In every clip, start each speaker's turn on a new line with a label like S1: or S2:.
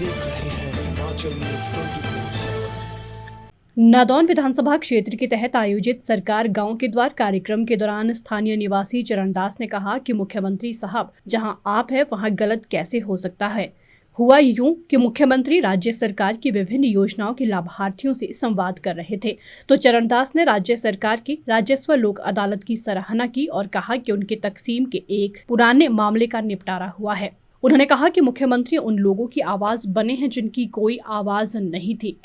S1: देख रहे हैं हिमाचल न्यूज 24/7।
S2: नादौन विधानसभा क्षेत्र के तहत आयोजित सरकार गांव के द्वार कार्यक्रम के दौरान स्थानीय निवासी चरणदास ने कहा कि मुख्यमंत्री साहब जहां आप है वहां गलत कैसे हो सकता है। हुआ यूं कि मुख्यमंत्री राज्य सरकार की विभिन्न योजनाओं के लाभार्थियों से संवाद कर रहे थे तो चरणदास ने राज्य सरकार की राजस्व लोक अदालत की सराहना की और कहा कि उनके तकसीम के एक पुराने मामले का निपटारा हुआ है। उन्होंने कहा कि मुख्यमंत्री उन लोगों की आवाज बने हैं जिनकी कोई आवाज नहीं थी।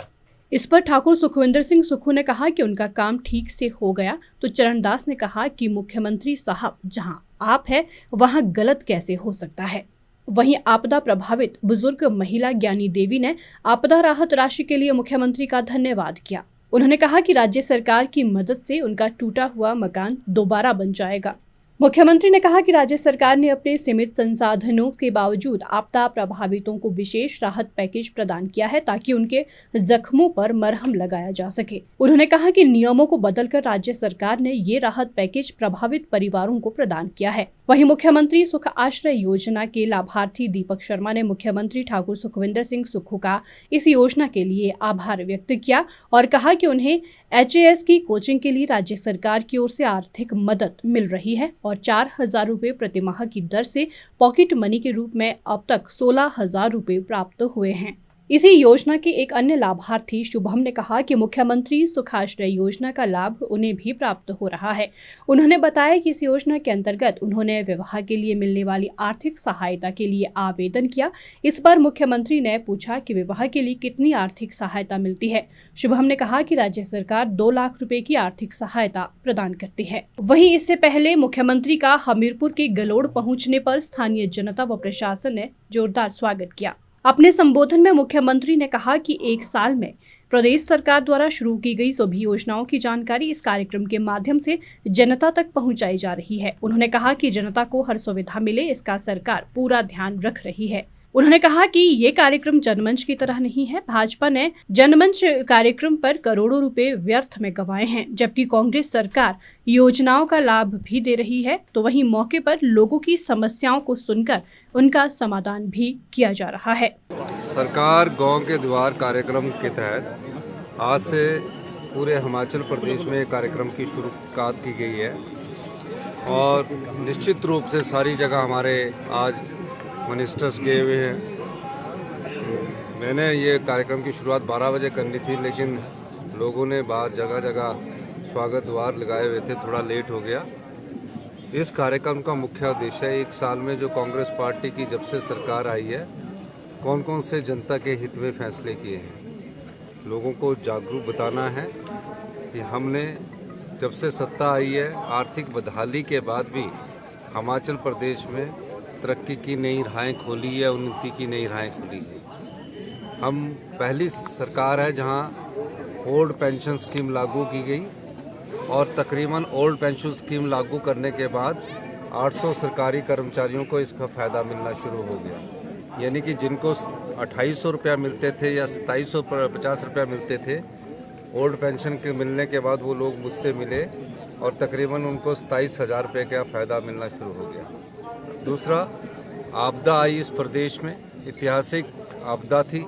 S2: इस पर ठाकुर सुखविंदर सिंह सुक्खू ने कहा कि उनका काम ठीक से हो गया तो चरणदास ने कहा कि मुख्यमंत्री साहब जहां आप है वहां गलत कैसे हो सकता है। वहीं आपदा प्रभावित बुजुर्ग महिला ज्ञानी देवी ने आपदा राहत राशि के लिए मुख्यमंत्री का धन्यवाद किया। उन्होंने कहा कि राज्य सरकार की मदद से उनका टूटा हुआ मकान दोबारा बन जाएगा। मुख्यमंत्री ने कहा कि राज्य सरकार ने अपने सीमित संसाधनों के बावजूद आपदा प्रभावितों को विशेष राहत पैकेज प्रदान किया है ताकि उनके जख्मों पर मरहम लगाया जा सके। उन्होंने कहा कि नियमों को बदलकर राज्य सरकार ने ये राहत पैकेज प्रभावित परिवारों को प्रदान किया है। वहीं मुख्यमंत्री सुख आश्रय योजना के लाभार्थी दीपक शर्मा ने मुख्यमंत्री ठाकुर सुखविंदर सिंह सुक्खू का इस योजना के लिए आभार व्यक्त किया और कहा कि उन्हें HAS की कोचिंग के लिए राज्य सरकार की ओर से आर्थिक मदद मिल रही है और 4,000 रुपए प्रति माह की दर से पॉकेट मनी के रूप में अब तक 16,000 रुपए प्राप्त हुए हैं। इसी योजना के एक अन्य लाभार्थी शुभम ने कहा कि मुख्यमंत्री सुखाश्रय योजना का लाभ उन्हें भी प्राप्त हो रहा है। उन्होंने बताया कि इस योजना के अंतर्गत उन्होंने विवाह के लिए मिलने वाली आर्थिक सहायता के लिए आवेदन किया। इस पर मुख्यमंत्री ने पूछा कि विवाह के लिए कितनी आर्थिक सहायता मिलती है। शुभम ने कहा कि राज्य सरकार 2 लाख रुपए की आर्थिक सहायता प्रदान करती है। वहीं इससे पहले मुख्यमंत्री का हमीरपुर के गलोड़ पहुँचने पर स्थानीय जनता व प्रशासन ने जोरदार स्वागत किया। अपने संबोधन में मुख्यमंत्री ने कहा कि 1 साल में प्रदेश सरकार द्वारा शुरू की गई सभी योजनाओं की जानकारी इस कार्यक्रम के माध्यम से जनता तक पहुंचाई जा रही है। उन्होंने कहा कि जनता को हर सुविधा मिले इसका सरकार पूरा ध्यान रख रही है। उन्होंने कहा कि ये कार्यक्रम जनमंच की तरह नहीं है। भाजपा ने जनमंच कार्यक्रम पर करोड़ों रुपए व्यर्थ में गंवाए हैं जबकि कांग्रेस सरकार योजनाओं का लाभ भी दे रही है तो वहीं मौके पर लोगों की समस्याओं को सुनकर उनका समाधान भी किया जा रहा है।
S3: सरकार गांव के द्वार कार्यक्रम के तहत आज से पूरे हिमाचल प्रदेश में कार्यक्रम की शुरुआत की गई है और निश्चित रूप से सारी जगह हमारे आज मिनिस्टर्स गए हुए हैं। मैंने ये कार्यक्रम की शुरुआत 12 बजे करनी थी लेकिन लोगों ने बाहर जगह जगह स्वागत द्वार लगाए हुए थे, थोड़ा लेट हो गया। इस कार्यक्रम का मुख्य उद्देश्य 1 साल में जो कांग्रेस पार्टी की जब से सरकार आई है कौन कौन से जनता के हित में फैसले किए हैं, लोगों को जागरूक बताना है कि हमने जब से सत्ता आई है आर्थिक बदहाली के बाद भी हिमाचल प्रदेश में तरक्की की नई राहें खोली है, उन्नति की नई राहें खोली है। हम पहली सरकार है जहां ओल्ड पेंशन स्कीम लागू की गई और तकरीबन ओल्ड पेंशन स्कीम लागू करने के बाद 800 सरकारी कर्मचारियों को इसका फ़ायदा मिलना शुरू हो गया। यानी कि जिनको 2800 रुपया मिलते थे या 2750 रुपया मिलते थे, ओल्ड पेंशन के मिलने के बाद वो लोग मुझसे मिले और तकरीबन उनको 27,000 रुपये का फ़ायदा मिलना शुरू हो गया। दूसरा, आपदा आई इस प्रदेश में, ऐतिहासिक आपदा थी।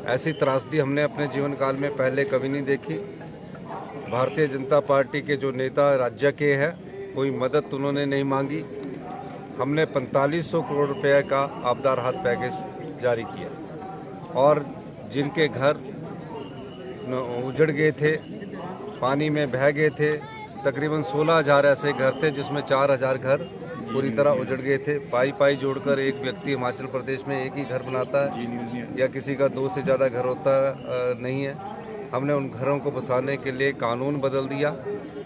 S3: ऐसी त्रासदी हमने अपने जीवन काल में पहले कभी नहीं देखी। भारतीय जनता पार्टी के जो नेता राज्य के हैं कोई मदद उन्होंने नहीं मांगी। हमने 4500 करोड़ रुपए का आपदा राहत पैकेज जारी किया और जिनके घर उजड़ गए थे, पानी में बह गए थे, तकरीबन 16,000 ऐसे घर थे जिसमें 4,000 घर पूरी तरह उजड़ गए थे। पाई जोड़कर एक व्यक्ति हिमाचल प्रदेश में एक ही घर बनाता है या किसी का 2 से ज़्यादा घर होता नहीं है। हमने उन घरों को बसाने के लिए कानून बदल दिया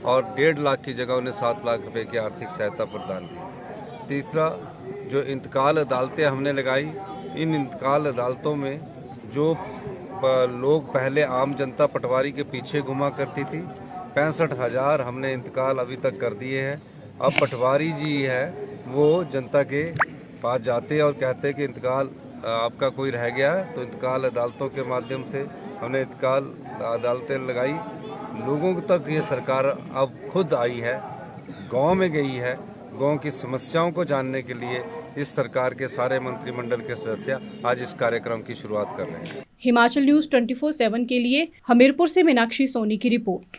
S3: और 1.5 लाख की जगह उन्हें 7 लाख रुपए की आर्थिक सहायता प्रदान की। तीसरा, जो इंतकाल अदालतें हमने लगाई, इन इंतकाल अदालतों में जो लोग पहले आम जनता पटवारी के पीछे घुमा करती थी, 65,000 हमने इंतकाल अभी तक कर दिए हैं। अब पटवारी जी है वो जनता के पास जाते और कहते हैं कि इंतकाल आपका कोई रह गया है, तो इंतकाल अदालतों के माध्यम से हमने इंतकाल अदालतें लगाई। लोगों तक ये सरकार अब खुद आई है, गांव में गई है, गांव की समस्याओं को जानने के लिए इस सरकार के सारे मंत्रिमंडल के सदस्य आज इस कार्यक्रम की शुरुआत कर रहे हैं।
S2: हिमाचल न्यूज़ 24/7 के लिए हमीरपुर से मीनाक्षी सोनी की रिपोर्ट।